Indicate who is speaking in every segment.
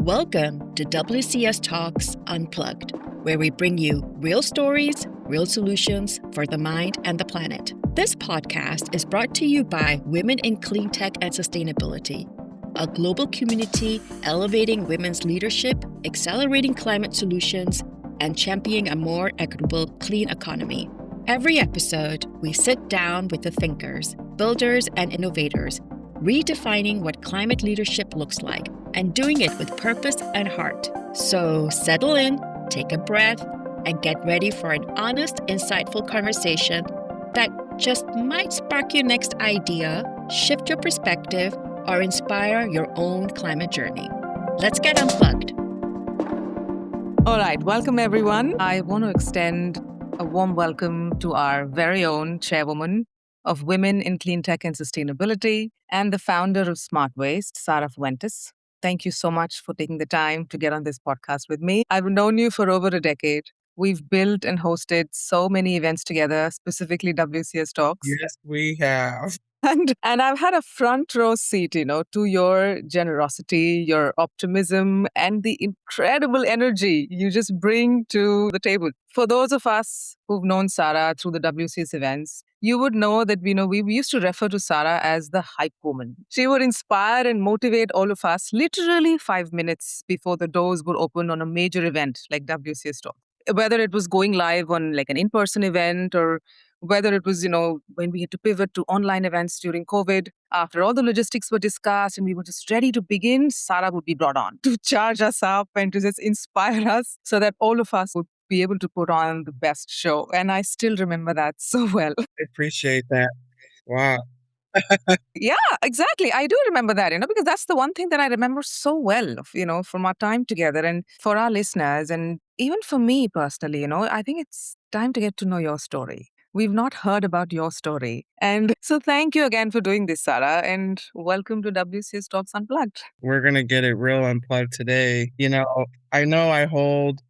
Speaker 1: Welcome to WCS Talks Unplugged, where we bring you real stories, real solutions for the mind and the planet. This podcast is brought to you by Women in Cleantech and Sustainability, a global community elevating women's leadership, accelerating climate solutions, and championing a more equitable, clean economy. Every episode, we sit down with the thinkers, builders, and innovators, redefining what climate leadership looks like and doing it with purpose and heart. So settle in, take a breath, and get ready for an honest, insightful conversation that just might spark your next idea, shift your perspective, or inspire your own climate journey. Let's get unplugged.
Speaker 2: All right, welcome everyone. I want to extend a warm welcome to our very own Chairwoman of Women in Cleantech and Sustainability and the founder of Smart Waste, Sara Fuentes. Thank you so much for taking the time to get on this podcast with me. I've known you for over a decade. We've built and hosted so many events together, specifically WCS Talks.
Speaker 3: Yes, we have.
Speaker 2: And I've had a front row seat, to your generosity, your optimism, and the incredible energy you just bring to the table. For those of us who've known Sara through the WCS events, you would know that, we used to refer to Sara as the hype woman. She would inspire and motivate all of us literally 5 minutes before the doors would open on a major event like WCS Talk. Whether it was going live on like an in-person event or whether it was, when we had to pivot to online events during COVID, after all the logistics were discussed and we were just ready to begin, Sara would be brought on to charge us up and to just inspire us so that all of us would be able to put on the best show. And I still remember that so well.
Speaker 3: I appreciate that. Wow.
Speaker 2: Yeah, exactly. I do remember that, because that's the one thing that I remember so well, from our time together and for our listeners. And even for me personally, I think it's time to get to know your story. We've not heard about your story. And so thank you again for doing this, Sara, and welcome to WCS Talks Unplugged.
Speaker 3: We're going to get it real unplugged today. I know I hold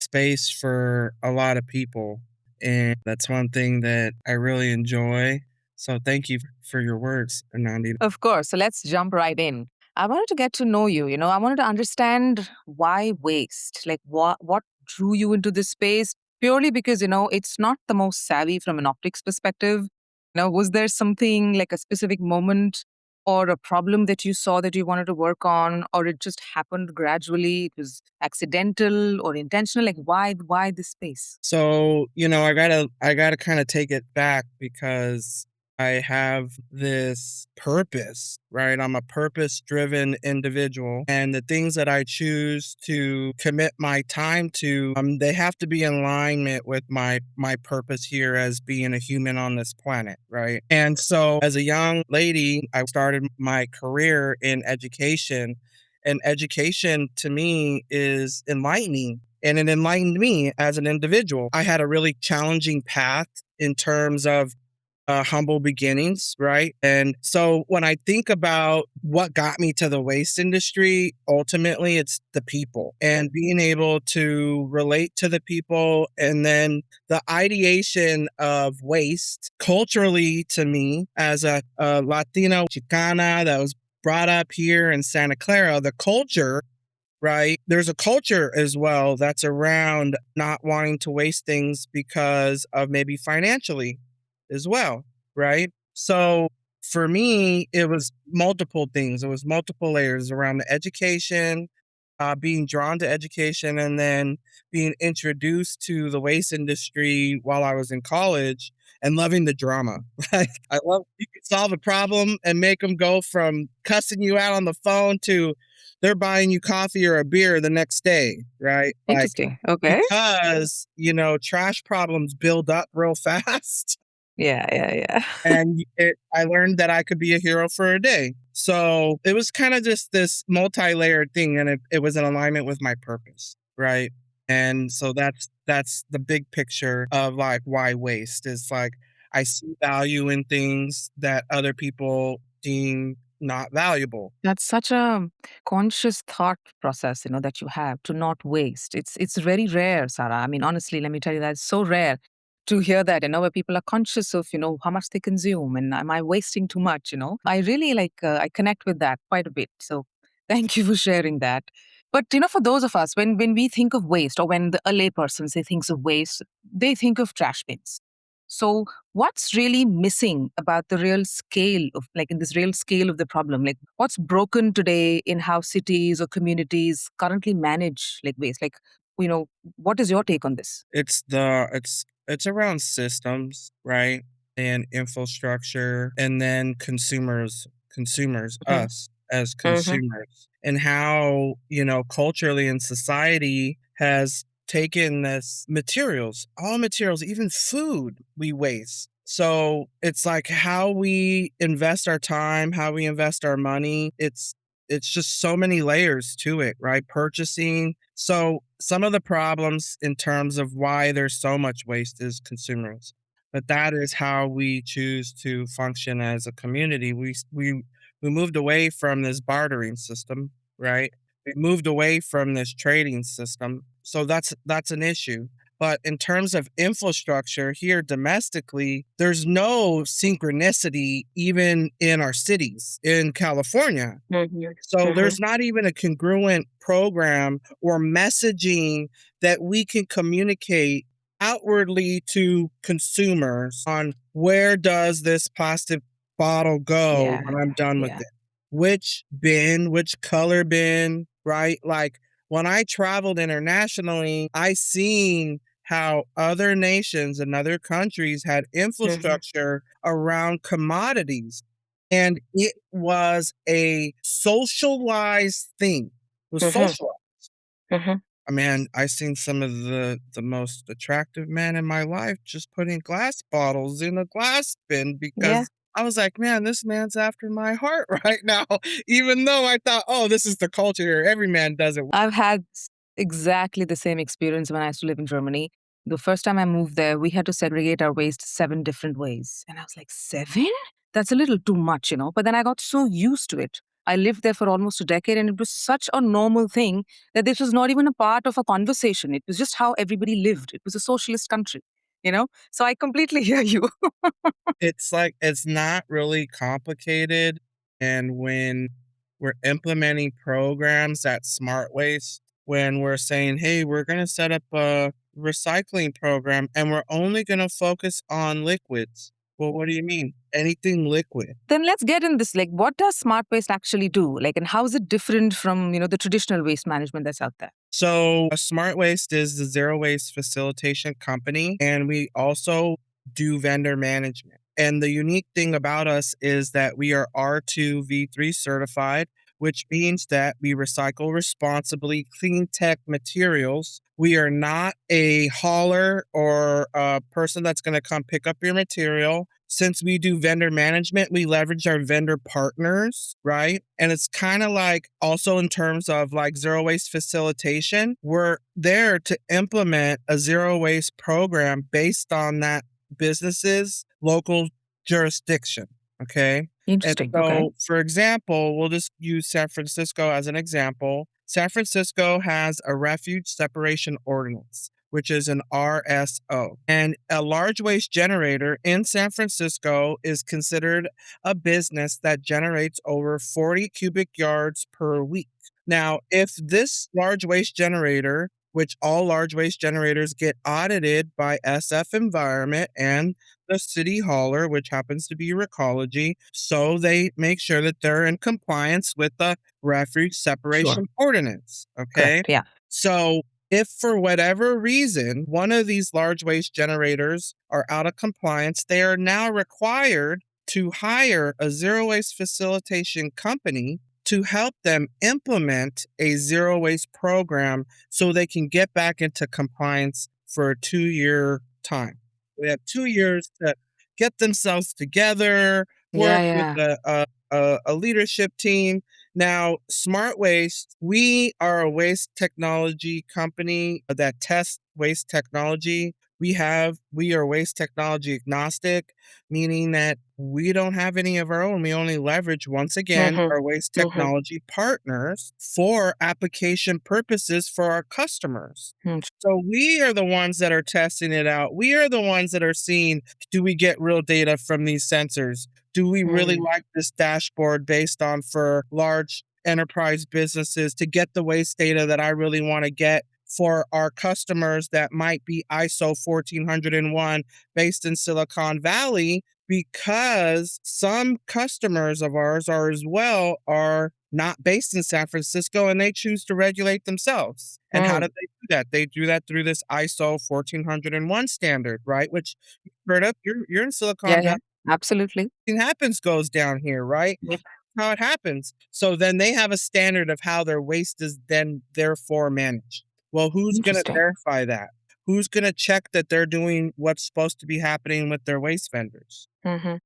Speaker 3: space for a lot of people, and that's one thing that I really enjoy. So thank you for your words, Anandi.
Speaker 2: Of course. So let's jump right in. I wanted to get to know you. I wanted to understand why waste, like what drew you into this space purely because, it's not the most savvy from an optics perspective. Was there something like a specific moment or a problem that you saw that you wanted to work on, or it just happened gradually? It was accidental or intentional? Like why this space?
Speaker 3: So, I gotta kind of take it back because I have this purpose, right? I'm a purpose-driven individual, and the things that I choose to commit my time to, they have to be in alignment with my purpose here as being a human on this planet, right? And so as a young lady, I started my career in education, and education to me is enlightening. And it enlightened me as an individual. I had a really challenging path in terms of humble beginnings, right? And so when I think about what got me to the waste industry, ultimately it's the people and being able to relate to the people, and then the ideation of waste culturally to me as a Latino Chicana that was brought up here in Santa Clara, the culture, right? There's a culture as well that's around not wanting to waste things because of maybe financially as well, right? So for me, it was multiple things. It was multiple layers around the education, being drawn to education, and then being introduced to the waste industry while I was in college and loving the drama. Like I love you can solve a problem and make them go from cussing you out on the phone to they're buying you coffee or a beer the next day, right?
Speaker 2: Interesting. Okay.
Speaker 3: Because, trash problems build up real fast.
Speaker 2: Yeah.
Speaker 3: And I learned that I could be a hero for a day. So it was kind of just this multi-layered thing, and it was in alignment with my purpose, right? And so that's the big picture of like why waste is like I see value in things that other people deem not valuable.
Speaker 2: That's such a conscious thought process, that you have to not waste. It's very rare, Sara. I mean, honestly, let me tell you that it's so rare to hear that, where people are conscious of, how much they consume and am I wasting too much, I really I connect with that quite a bit. So thank you for sharing that. But for those of us, when we think of waste, or when a layperson say thinks of waste, they think of trash bins. So what's really missing about the real scale of, like, in this real scale of the problem? Like, what's broken today in how cities or communities currently manage like waste? Like, what is your take on this?
Speaker 3: It's around systems, right? And infrastructure, and then consumers,
Speaker 2: Mhm.
Speaker 3: us as
Speaker 2: Mhm.
Speaker 3: consumers, and how, culturally and society has taken this all materials, even food we waste. So it's like how we invest our time, how we invest our money. It's just so many layers to it, right? Purchasing. So some of the problems in terms of why there's so much waste is consumers. But that is how we choose to function as a community. We moved away from this bartering system, right? We moved away from this trading system. So that's an issue. But in terms of infrastructure here domestically, there's no synchronicity even in our cities in California.
Speaker 2: Mhm.
Speaker 3: So
Speaker 2: Mhm.
Speaker 3: there's not even a congruent program or messaging that we can communicate outwardly to consumers on where does this plastic bottle go
Speaker 2: Yeah.
Speaker 3: when I'm done with
Speaker 2: Yeah.
Speaker 3: it? Which bin, which color bin, right? Like when I traveled internationally, I seen how other nations and other countries had
Speaker 2: Mhm.
Speaker 3: infrastructure around commodities, and it was a socialized thing. It was
Speaker 2: Mhm.
Speaker 3: socialized.
Speaker 2: Mhm.
Speaker 3: Man, I seen some of the most attractive men in my life just putting glass bottles in a glass bin
Speaker 2: Yeah.
Speaker 3: because I was like, "Man, this man's after my heart right now." Even though I thought, "Oh, this is the culture here. Every man does it."
Speaker 2: I've had exactly the same experience when I used to live in Germany. The first time I moved there, we had to segregate our waste 7 different ways. And I was like, 7? That's a little too much. But then I got so used to it. I lived there for almost a decade, and it was such a normal thing that this was not even a part of a conversation. It was just how everybody lived. It was a socialist country. So I completely hear you.
Speaker 3: It's like it's not really complicated, and when we're implementing programs at Smart Waste, when we're saying, "Hey, we're gonna set up a recycling program, and we're only gonna focus on liquids." Well, what do you mean? Anything liquid.
Speaker 2: Then let's get in this. Like, what does smart waste actually do? Like, and how is it different from the traditional waste management that's out there?
Speaker 3: So, Smart Waste is the zero waste facilitation company, and we also do vendor management. And the unique thing about us is that we are R2V3 certified, which means that we recycle responsibly clean tech materials. We are not a hauler or a person that's going to come pick up your material. Since we do vendor management, we leverage our vendor partners, right? And it's kind of like also in terms of like zero waste facilitation, we're there to implement a zero waste program based on that business's local jurisdiction. Okay. And
Speaker 2: Interesting. Okay.
Speaker 3: so, for example, we'll just use San Francisco as an example. San Francisco has a refuge separation ordinance, which is an RSO. And a large waste generator in San Francisco is considered a business that generates over 40 cubic yards per week. Now, if this large waste generator, which all large waste generators get audited by SF Environment and the city hauler, which happens to be Recology, so they make sure that they're in compliance with the refuge
Speaker 2: Sure.
Speaker 3: separation ordinance. Okay.
Speaker 2: Correct. Yeah.
Speaker 3: So if for whatever reason one of these large waste generators are out of compliance, they are now required to hire a zero waste facilitation company to help them implement a zero waste program so they can get back into compliance for a 2-year time. They have 2 years to get themselves together,
Speaker 2: Yeah.
Speaker 3: work with
Speaker 2: Yeah.
Speaker 3: a leadership team. Now, Smart Waste, we are a waste technology company that tests waste technology. We are waste technology agnostic, meaning that we don't have any of our own. We only leverage, once again,
Speaker 2: Mm-hmm.
Speaker 3: our waste
Speaker 2: Mm-hmm.
Speaker 3: technology partners for application purposes for our customers.
Speaker 2: Mm.
Speaker 3: So we are the ones that are testing it out. We are the ones that are seeing, do we get real data from these sensors? Do we really
Speaker 2: Mm.
Speaker 3: like this dashboard based on for large enterprise businesses to get the waste data that I really want to get for our customers that might be ISO 14001 based in Silicon Valley, because some customers of ours are as well are not based in San Francisco and they choose to regulate themselves. And how do they do that? They do that through this ISO 14001 standard, right? Which you've heard of. You're in Silicon
Speaker 2: Yeah.
Speaker 3: Valley.
Speaker 2: Absolutely.
Speaker 3: Nothing happens goes down here, right?
Speaker 2: Yep.
Speaker 3: How it happens. So then they have a standard of how their waste is then therefore managed. Well, who's going to
Speaker 2: Interesting.
Speaker 3: verify that? Who's going to check that they're doing what's supposed to be happening with their waste vendors?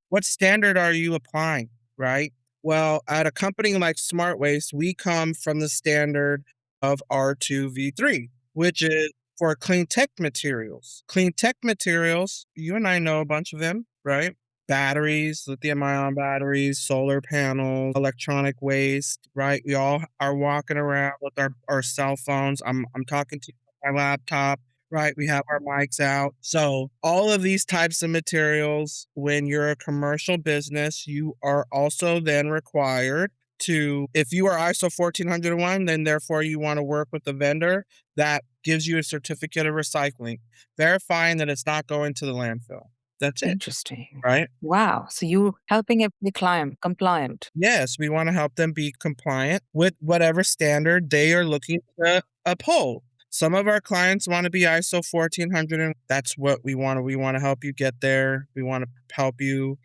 Speaker 3: What standard are you applying, right? Well, at a company like Smart Waste, we come from the standard of R2V3, which is for Cleantech materials. Cleantech materials, you and I know a bunch of them, right? Batteries, lithium-ion batteries, solar panels, electronic waste, right? We all are walking around with our cell phones. I'm talking to you on my laptop, right? We have our mics out. So all of these types of materials, when you're a commercial business, you are also then required to, if you are ISO 14001, then therefore you want to work with the vendor that gives you a certificate of recycling, verifying that it's not going to the landfill. That's it,
Speaker 2: Interesting.
Speaker 3: right?
Speaker 2: Wow. So you're helping the client compliant.
Speaker 3: Yes, we want to help them be compliant with whatever standard they are looking to uphold. Some of our clients want to be ISO 14000, and that's what we want to. We want to help you get there. We want to help you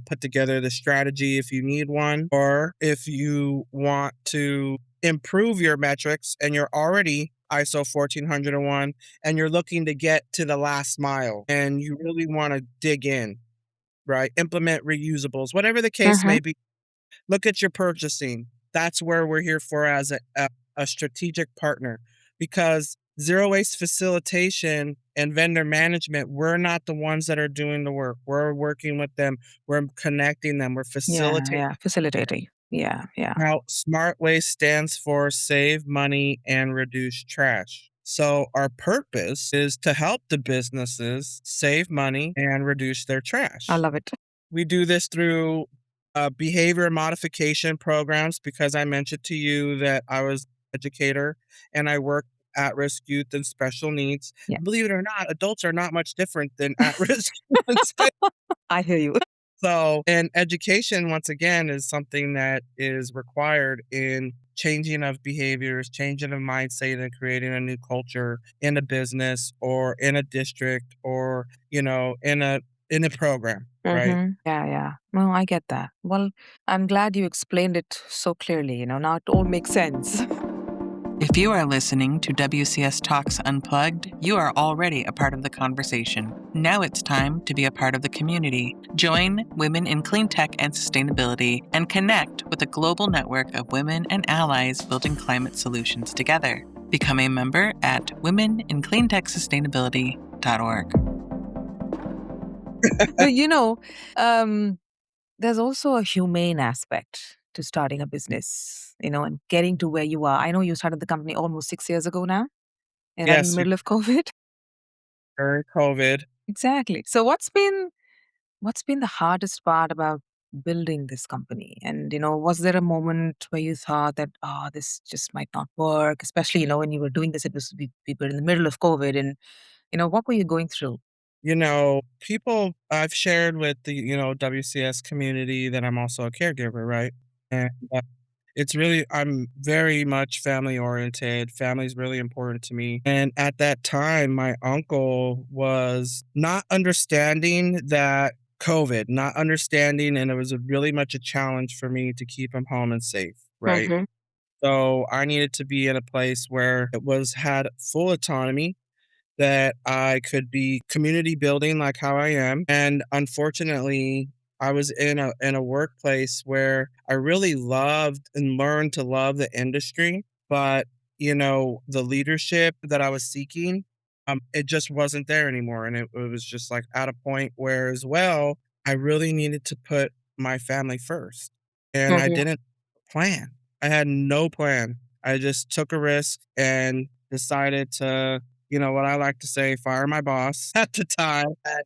Speaker 3: put together the strategy if you need one, or if you want to improve your metrics and you're already ISO 14001 and you're looking to get to the last mile and you really want to dig in, right? Implement reusables, whatever the case may be. Look at your purchasing. That's where we're here for as a strategic partner, because zero waste facilitation and vendor management, we're not the ones that are doing the work. We're working with them. We're connecting them. We're facilitating.
Speaker 2: Yeah. Facilitating. Yeah.
Speaker 3: Now, Smart Waste stands for Save Money and Reduce Trash. So our purpose is to help the businesses save money and reduce their trash.
Speaker 2: I love it.
Speaker 3: We do this through behavior modification programs, because I mentioned to you that I was an educator and I work at-risk youth and special needs.
Speaker 2: Yeah.
Speaker 3: Believe it or not, adults are not much different than at-risk youth and special.
Speaker 2: I hear you.
Speaker 3: So, and education, once again, is something that is required in changing of behaviors, changing of mindset, and creating a new culture in a business or in a district or, in a program, right?
Speaker 2: Yeah. No, I get that. Well, I'm glad you explained it so clearly. Now it all makes sense.
Speaker 4: If you are listening to WCS Talks Unplugged, you are already a part of the conversation. Now it's time to be a part of the community. Join Women in Cleantech and Sustainability and connect with a global network of women and allies building climate solutions together. Become a member at womenincleantechsustainability.org.
Speaker 2: So, there's also a humane aspect to starting a business, and getting to where you are. I know you started the company almost 6 years ago now, and right in the
Speaker 3: Yes,
Speaker 2: middle of COVID.
Speaker 3: during COVID.
Speaker 2: Exactly. So what's been the hardest part about building this company? And, was there a moment where you thought that, oh, this just might not work? Especially, when you were doing this, we were in the middle of COVID, and, what were you going through?
Speaker 3: People I've shared with the, WCS community that I'm also a caregiver, right? And it's really, I'm very much family oriented. Family's really important to me. And at that time, my uncle was not understanding that COVID, not understanding, and it was really much a challenge for me to keep him home and safe, right? So I needed to be in a place where had full autonomy, that I could be community building like how I am. And unfortunately, I was in a workplace where I really loved and learned to love the industry, but the leadership that I was seeking, it just wasn't there anymore. And it was just like at a point where as well, I really needed to put my family first. And I didn't plan. I had no plan. I just took a risk and decided to, what I like to say, fire my boss at the time. And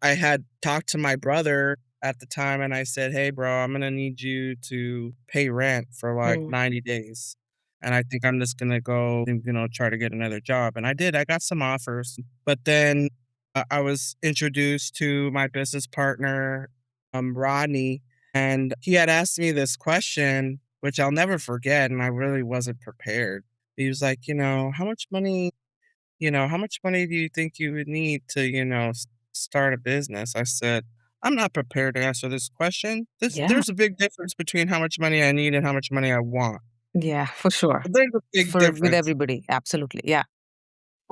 Speaker 3: I had talked to my brother at the time and I said, "Hey, bro, I'm gonna need you to pay rent for like
Speaker 2: Mm.
Speaker 3: 90 days. And I think I'm just gonna go, try to get another job." And I did. I got some offers, but then I was introduced to my business partner, Rodney, and he had asked me this question, which I'll never forget, and I really wasn't prepared. He was like, how much money do you think you would need to, start a business? I said, I'm not prepared to answer this question.
Speaker 2: Yeah.
Speaker 3: There's a big difference between how much money I need and how much money I want.
Speaker 2: Yeah, for sure.
Speaker 3: There's a big
Speaker 2: For with
Speaker 3: difference.
Speaker 2: everybody. Absolutely. Yeah.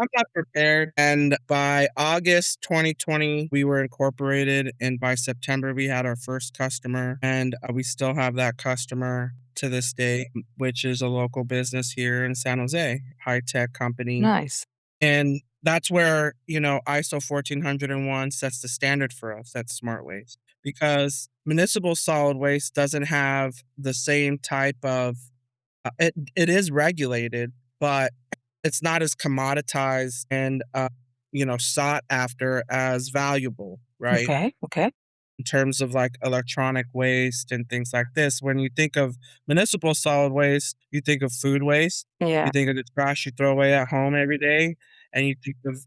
Speaker 3: I'm not prepared. And by August 2020, we were incorporated. And by September, we had our first customer. And we still have that customer to this day, which is a local business here in San Jose, high tech company.
Speaker 2: Nice.
Speaker 3: And that's where, ISO 14001 sets the standard for us at Smart Waste because municipal solid waste doesn't have the same type of, it is regulated, but it's not as commoditized and, sought after as valuable, right?
Speaker 2: Okay. Okay.
Speaker 3: In terms of like electronic waste and things like this. When you think of municipal solid waste, you think of food waste,
Speaker 2: Yeah.
Speaker 3: you think of the trash you throw away at home every day, and you think of,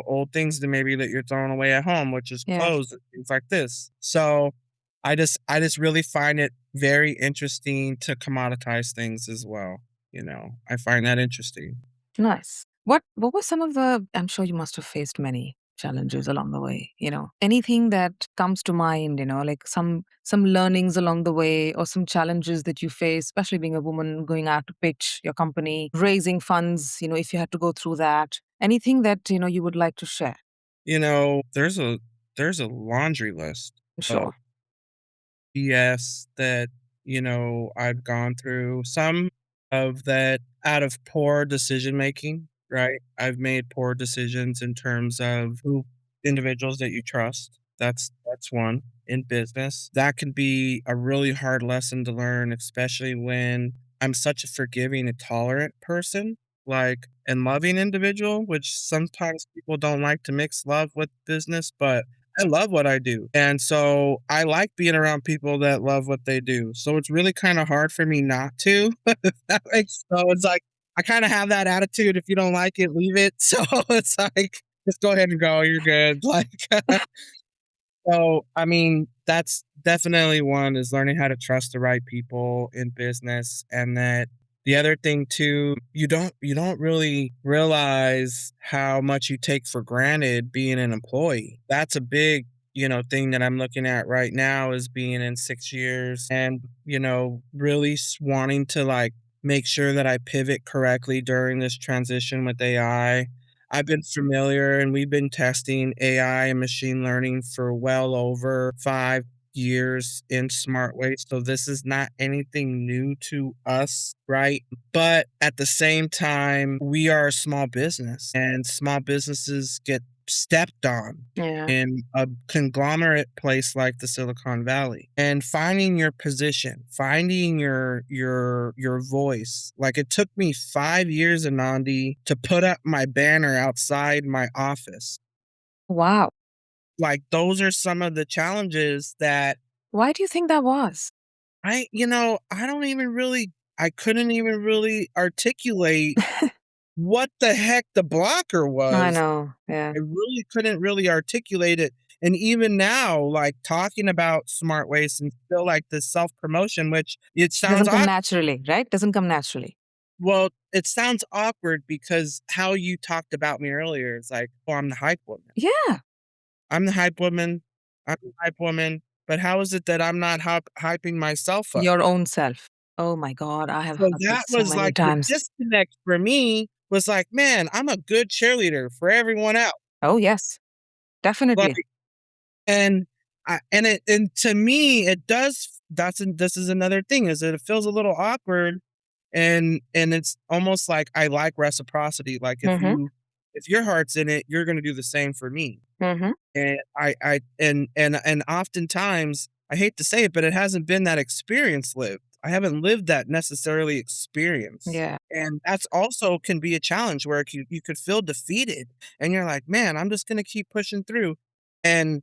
Speaker 3: old things that maybe that you're throwing away at home, which is
Speaker 2: Yeah.
Speaker 3: clothes and things like this. So I just really find it very interesting to commoditize things as well. I find that interesting.
Speaker 2: Nice. What were some of the I'm sure you must have faced many challenges along the way, Anything that comes to mind, like some learnings along the way or some challenges that you face, especially being a woman going out to pitch your company, raising funds, if you had to go through that. Anything that, you would like to share?
Speaker 3: There's a laundry list of
Speaker 2: Sure.
Speaker 3: BS that, I've gone through. Some of that out of poor decision making, right? I've made poor decisions in terms of who individuals that you trust. That's one in business. That can be a really hard lesson to learn, especially when I'm such a forgiving and tolerant person, like and loving individual, which sometimes people don't like to mix love with business, but I love what I do. And so I like being around people that love what they do. So it's really kind of hard for me not to. So it's like I kind of have that attitude. If you don't like it, leave it. So it's like just go ahead and go. You're good. Like so, I mean, that's definitely one is learning how to trust the right people in business. And that the other thing too, you don't really realize how much you take for granted being an employee. That's a big, thing that I'm looking at right now is being in 6 years and, really wanting to like make sure that I pivot correctly during this transition with AI. I've been familiar and we've been testing AI and machine learning for well over 5 years in Smart Waste. So this is not anything new to us, right? But at the same time, we are a small business and small businesses get stepped on
Speaker 2: Yeah.
Speaker 3: in a conglomerate place like the Silicon Valley. And finding your position, finding your voice. Like it took me 5 years, Anandi, to put up my banner outside my office.
Speaker 2: Wow.
Speaker 3: Like those are some of the challenges that
Speaker 2: Why do you think that was?
Speaker 3: I don't even really I couldn't even really articulate what the heck the blocker
Speaker 2: I
Speaker 3: was.
Speaker 2: know. Yeah.
Speaker 3: I really couldn't really articulate it. And even now, like talking about smart waste and still like this self-promotion, which it sounds
Speaker 2: Doesn't come
Speaker 3: awkward.
Speaker 2: naturally, right? Doesn't come naturally.
Speaker 3: Well, it sounds awkward because how you talked about me earlier is like, oh, I'm the hype woman.
Speaker 2: Yeah.
Speaker 3: I'm the hype woman. I'm the hype woman. But how is it that I'm not hyping myself up?
Speaker 2: Your own self. Oh my God. I have
Speaker 3: So
Speaker 2: heard this
Speaker 3: that
Speaker 2: so
Speaker 3: was
Speaker 2: many
Speaker 3: like the
Speaker 2: times.
Speaker 3: disconnect for me was like, man, I'm a good cheerleader for everyone else.
Speaker 2: Oh, yes.
Speaker 3: Like,
Speaker 2: Definitely.
Speaker 3: and and to me, it does. This is another thing is that it feels a little awkward, and it's almost like I like reciprocity. Like
Speaker 2: Mhm.
Speaker 3: if your heart's in it, you're gonna do the same for me.
Speaker 2: Mhm.
Speaker 3: And I and oftentimes, I hate to say it, but it hasn't been that experience lived. I haven't lived that necessarily experience.
Speaker 2: Yeah.
Speaker 3: And that's also can be a challenge where you could feel defeated and you're like, man, I'm just gonna keep pushing through. And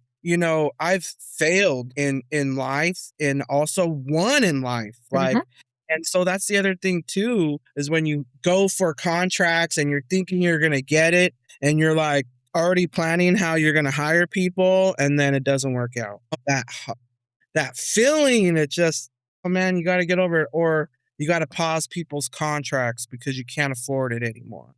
Speaker 3: I've failed in life and also won in life. Like, and so that's the other thing too, is when you go for contracts and you're thinking you're going to get it and you're like already planning how you're going to hire people and then it doesn't work out. That feeling, it just, oh man, you got to get over it, or you got to pause people's contracts because you can't afford it anymore.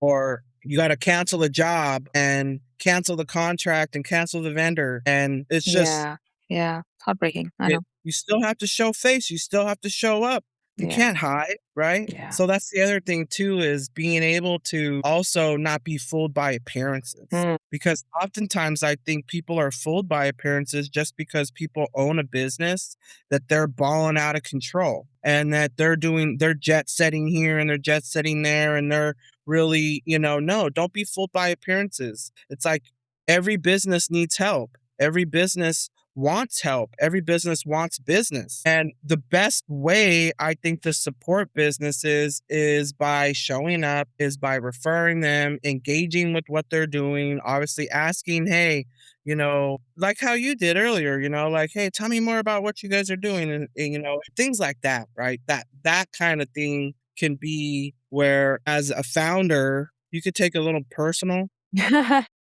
Speaker 3: Or you got to cancel a job and cancel the contract and cancel the vendor. And it's just,
Speaker 2: Yeah. Heartbreaking. I know.
Speaker 3: you still have to show face. You still have to show up. You
Speaker 2: Yeah.
Speaker 3: can't hide, right?
Speaker 2: Yeah.
Speaker 3: So that's the other thing too, is being able to also not be fooled by appearances. Because oftentimes I think people are fooled by appearances just because people own a business that they're balling out of control and that they're jet setting here and they're jet setting there and they're really, no, don't be fooled by appearances. It's like every business needs help. Every business wants help. Every business wants business. And the best way I think to support businesses is by showing up, is by referring them, engaging with what they're doing, obviously asking, hey, like how you did earlier, like, hey, tell me more about what you guys are doing and things like that, right? That kind of thing can be where as a founder, you could take a little personal.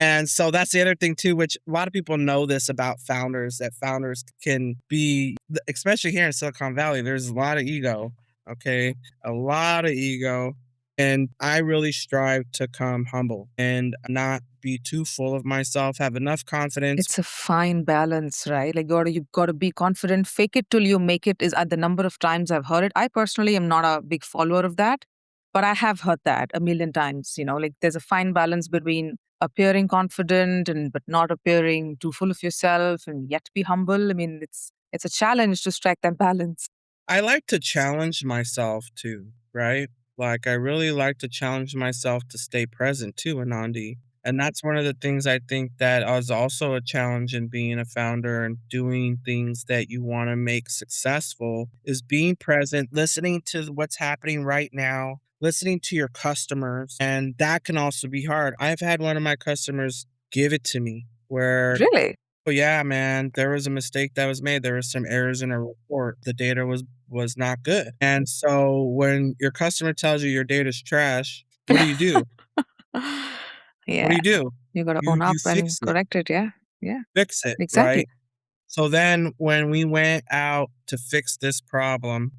Speaker 3: And so that's the other thing too, which a lot of people know this about founders, that founders can be, especially here in Silicon Valley, there's a lot of ego, okay? A lot of ego. And I really strive to come humble and not be too full of myself, have enough confidence.
Speaker 2: It's a fine balance, right? Like you've got to be confident. Fake it till you make it is at the number of times I've heard it. I personally am not a big follower of that, but I have heard that a million times. Like there's a fine balance between appearing confident and but not appearing too full of yourself and yet be humble. I mean, it's a challenge to strike that balance.
Speaker 3: I like to challenge myself too, right? Like I really like to challenge myself to stay present too, Anandi. And that's one of the things I think that is also a challenge in being a founder and doing things that you want to make successful is being present, listening to what's happening right now, listening to your customers. And that can also be hard. I've had one of my customers give it to me where,
Speaker 2: Really?
Speaker 3: oh yeah, man, there was a mistake that was made. There was some errors in a report. The data was not good. And so when your customer tells you your data's trash, what do you do? What do
Speaker 2: Yeah.
Speaker 3: you do?
Speaker 2: You got to
Speaker 3: You
Speaker 2: own up
Speaker 3: you
Speaker 2: and
Speaker 3: fix it.
Speaker 2: correct it. Yeah. Yeah.
Speaker 3: Fix it,
Speaker 2: Exactly.
Speaker 3: right? So then when we went out to fix this problem,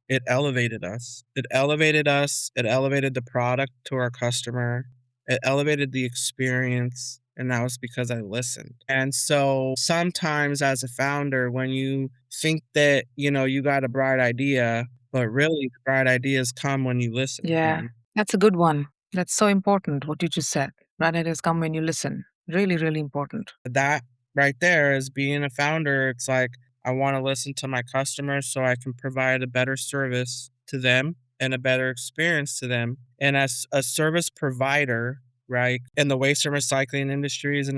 Speaker 3: it elevated us. It elevated us. It elevated the product to our customer. It elevated the experience. And that was because I listened. And so sometimes as a founder, when you think that, you got a bright idea, but really the bright ideas come when you listen,
Speaker 2: Yeah.
Speaker 3: man.
Speaker 2: That's a good one. That's so important, what you just said. Right ideas come when you listen. Really, really important.
Speaker 3: That right there is being a founder. It's like, I want to listen to my customers so I can provide a better service to them and a better experience to them. And as a service provider, right, in the waste and recycling industry is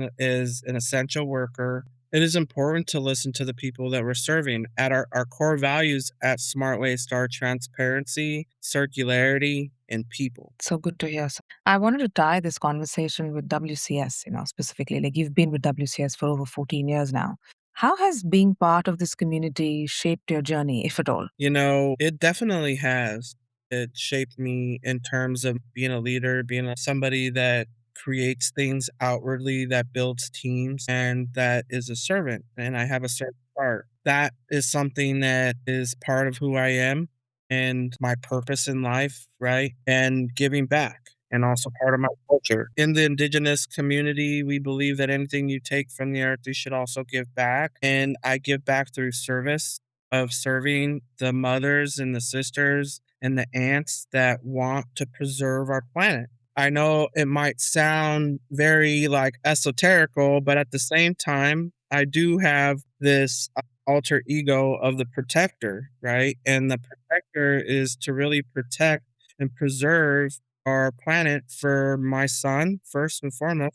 Speaker 3: an essential worker. It is important to listen to the people that we're serving. At our core values at Smart Waste are transparency, circularity, and people.
Speaker 2: So good to hear. I wanted to tie this conversation with WCS, specifically. Like you've been with WCS for over 14 years now. How has being part of this community shaped your journey, if at all?
Speaker 3: It definitely has. It shaped me in terms of being a leader, being somebody that creates things outwardly, that builds teams, and that is a servant. And I have a servant heart. That is something that is part of who I am and my purpose in life, right? And giving back. And also part of my culture. In the indigenous community, we believe that anything you take from the earth, you should also give back. And I give back through service of serving the mothers and the sisters and the aunts that want to preserve our planet. I know it might sound very like esoterical, but at the same time, I do have this alter ego of the protector, right? And the protector is to really protect and preserve our planet for my son, first and foremost,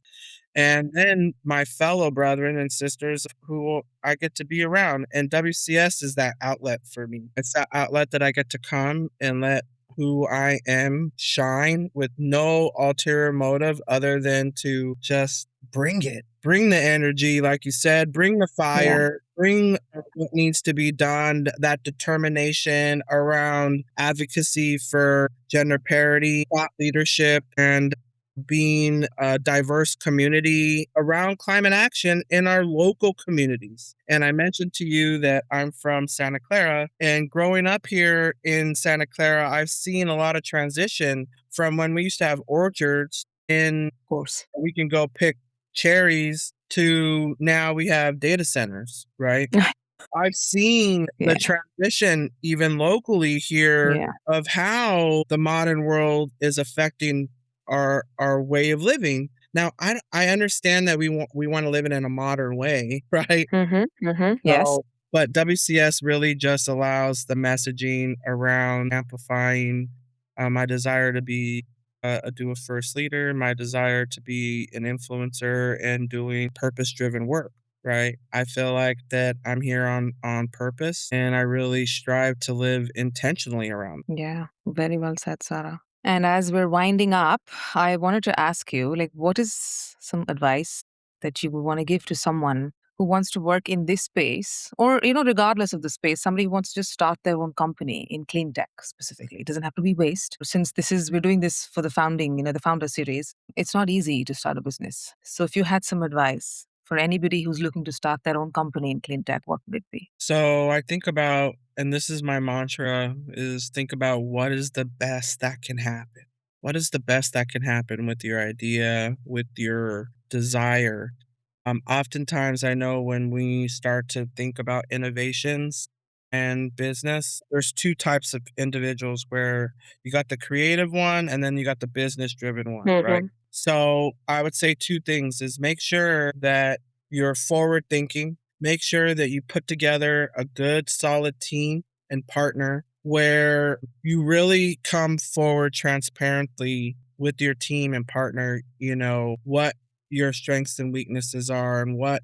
Speaker 3: and then my fellow brethren and sisters who I get to be around. And WCS is that outlet for me. It's that outlet that I get to come and let who I am shine with no ulterior motive other than to just bring it. Bring the energy, like you said, bring the fire, bring what needs to be done, that determination around advocacy for gender parity, thought leadership, and being a diverse community around climate action in our local communities. And I mentioned to you that I'm from Santa Clara, and growing up here in Santa Clara, I've seen a lot of transition from when we used to have orchards and
Speaker 2: Of course.
Speaker 3: we can go pick cherries to now we have data centers, right? I've seen
Speaker 2: Yeah.
Speaker 3: the transition even locally here
Speaker 2: Yeah.
Speaker 3: of how the modern world is affecting our way of living. Now, I understand that we want to live it in a modern way, right?
Speaker 2: Yes.
Speaker 3: So, but WCS really just allows the messaging around amplifying my desire to be a do it first leader, my desire to be an influencer, and doing purpose-driven work. Right. I feel like that I'm here on purpose, and I really strive to live intentionally around it.
Speaker 2: Yeah. Very well said, Sarah. And as we're winding up, I wanted to ask you, like, what is some advice that you would want to give to someone who wants to work in this space, or, regardless of the space, somebody who wants to just start their own company in clean tech specifically? It doesn't have to be waste. Since we're doing this for the founding, the founder series, it's not easy to start a business. So if you had some advice for anybody who's looking to start their own company in clean tech, what would it be?
Speaker 3: So I think about, and this is my mantra, is think about what is the best that can happen. What is the best that can happen with your idea, with your desire? Oftentimes, I know when we start to think about innovations and business, there's two types of individuals where you got the creative one and then you got the business driven one, right? So I would say two things is make sure that you're forward thinking, make sure that you put together a good, solid team and partner where you really come forward transparently with your team and partner, what your strengths and weaknesses are and what,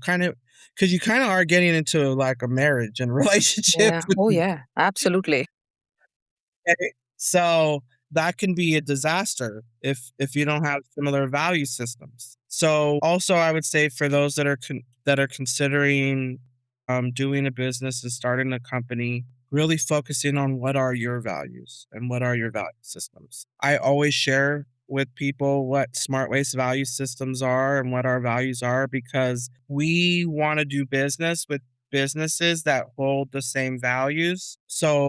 Speaker 3: kind of, because you kind of are getting into like a marriage and relationship.
Speaker 2: Yeah. Oh, yeah. Absolutely.
Speaker 3: Okay. So that can be a disaster if you don't have similar value systems. So also, I would say for those that are considering doing a business and starting a company, really focusing on what are your values and what are your value systems. I always share with people what Smart Waste value systems are and what our values are because we want to do business with businesses that hold the same values. So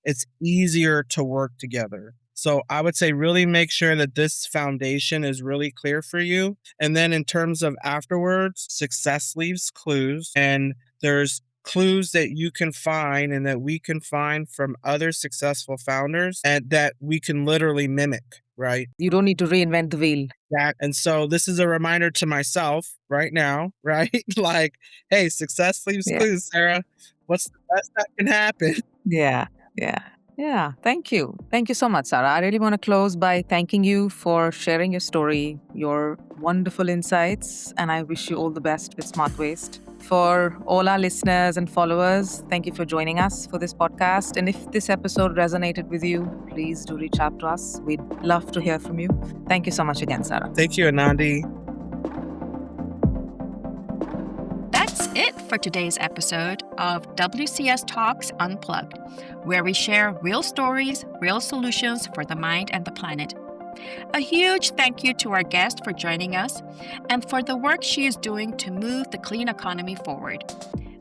Speaker 3: it's easier to work together. So I would say really make sure that this foundation is really clear for you. And then in terms of afterwards, success leaves clues, and there's clues that you can find and that we can find from other successful founders and that we can literally mimic, right?
Speaker 2: You don't need to reinvent the wheel.
Speaker 3: And so this is a reminder to myself right now, right? Like, hey, success leaves
Speaker 2: Yeah.
Speaker 3: clues, Sarah. What's the best that can happen?
Speaker 2: Yeah. Yeah. Yeah. Thank you. Thank you so much, Sarah. I really want to close by thanking you for sharing your story, your wonderful insights, and I wish you all the best with Smart Waste. For all our listeners and followers, thank you for joining us for this podcast. And if this episode resonated with you, please do reach out to us. We'd love to hear from you. Thank you so much again, Sarah.
Speaker 3: Thank you, Anandi.
Speaker 1: That's it for today's episode of WCS Talks Unplugged, where we share real stories, real solutions for the mind and the planet. A huge thank you to our guest for joining us and for the work she is doing to move the clean economy forward.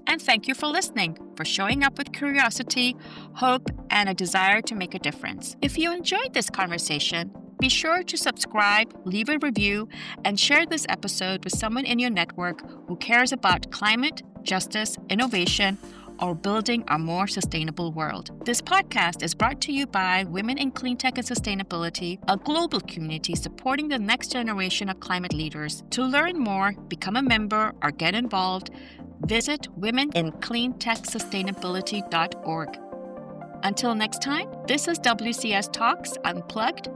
Speaker 1: And thank you for listening, for showing up with curiosity, hope, and a desire to make a difference. If you enjoyed this conversation, be sure to subscribe, leave a review, and share this episode with someone in your network who cares about climate, justice, innovation, or building a more sustainable world. This podcast is brought to you by Women in Cleantech and Sustainability, a global community supporting the next generation of climate leaders. To learn more, become a member, or get involved, visit womenincleantechsustainability.org. Until next time, this is WCS Talks Unplugged.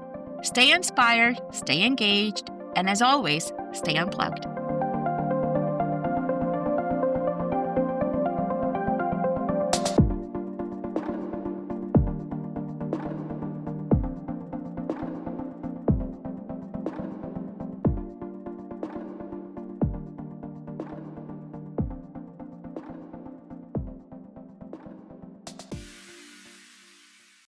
Speaker 1: Stay inspired, stay engaged, and as always, stay unplugged.